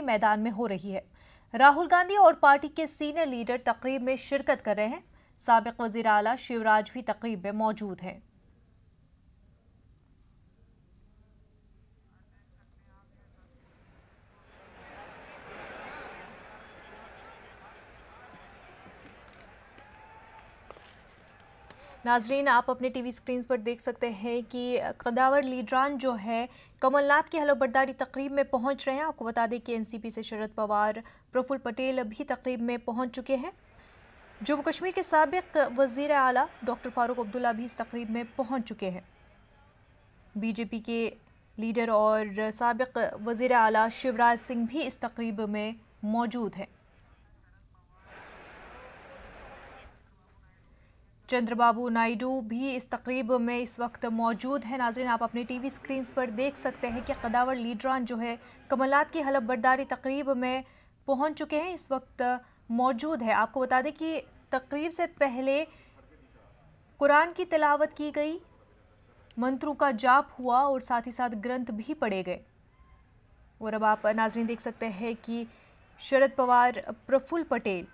मैदान में हो रही है। राहुल गांधी और पार्टी के सीनियर लीडर तकरीब में शिरकत कर रहे हैं। साबिक वजीर आला शिवराज भी तकरीब में मौजूद हैं। नाजरीन, आप अपने टीवी स्क्रीन पर देख सकते हैं कि कद्दावर लीडरान जो है कमलनाथ की हलफबरदारी तकरीब में पहुंच रहे हैं। आपको बता दें कि एनसीपी से शरद पवार, प्रफुल्ल पटेल भी तकरीब में पहुंच चुके हैं। जम्मू कश्मीर के साबिक वजीर आला डॉक्टर फारूक अब्दुल्ला भी इस तकरीब में पहुंच चुके हैं। बीजेपी के लीडर और साबिक वजीर आला शिवराज सिंह भी इस तकरीब में मौजूद हैं। चंद्रबाबू नायडू भी इस तकरीब में इस वक्त मौजूद है। नाज़रीन, आप अपने टीवी स्क्रीन पर देख सकते हैं कि कद्दावर लीडरान जो है कमलनाथ की हलफबरदारी तकरीब में पहुंच चुके हैं, इस वक्त मौजूद है। आपको बता दें कि तकरीब से पहले कुरान की तिलावत की गई, मंत्रों का जाप हुआ और साथ ही साथ ग्रंथ भी पढ़े गए। और अब आप नाज़रीन देख सकते हैं कि शरद पवार, प्रफुल्ल पटेल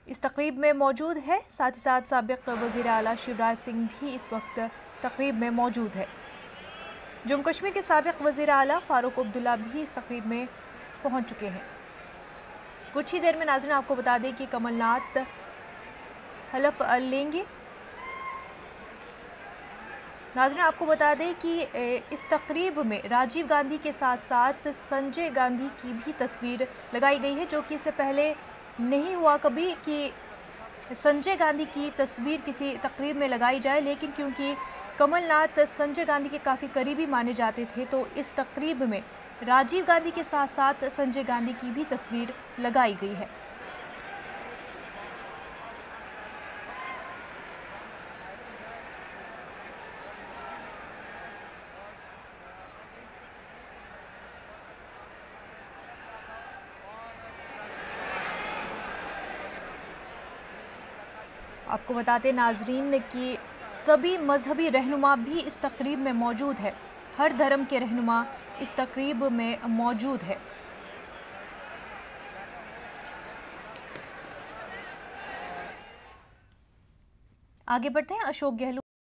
इस तकरीब में मौजूद है। साथ ही साथ साबिक वज़ीर आला शिवराज सिंह भी इस वक्त तकरीब में मौजूद है। जम्मू कश्मीर के साबिक वज़ीर आला फारूक अब्दुल्ला भी इस तकरीब में पहुंच चुके हैं। कुछ ही देर में नाज़रीन आपको बता दें कि कमलनाथ हलफ लेंगे। नाज़रीन, आपको बता दें कि इस तकरीब में राजीव गांधी के साथ साथ संजय गांधी की भी तस्वीर लगाई गई है, जो कि इससे पहले नहीं हुआ कभी कि संजय गांधी की तस्वीर किसी तकरीब में लगाई जाए। लेकिन क्योंकि कमलनाथ संजय गांधी के काफ़ी करीबी माने जाते थे, तो इस तकरीब में राजीव गांधी के साथ साथ संजय गांधी की भी तस्वीर लगाई गई है। आपको बताते नाजरीन कि सभी मजहबी रहनुमा भी इस तकरीब में मौजूद है। हर धर्म के रहनुमा इस तकरीब में मौजूद है। आगे बढ़ते हैं। अशोक गहलोत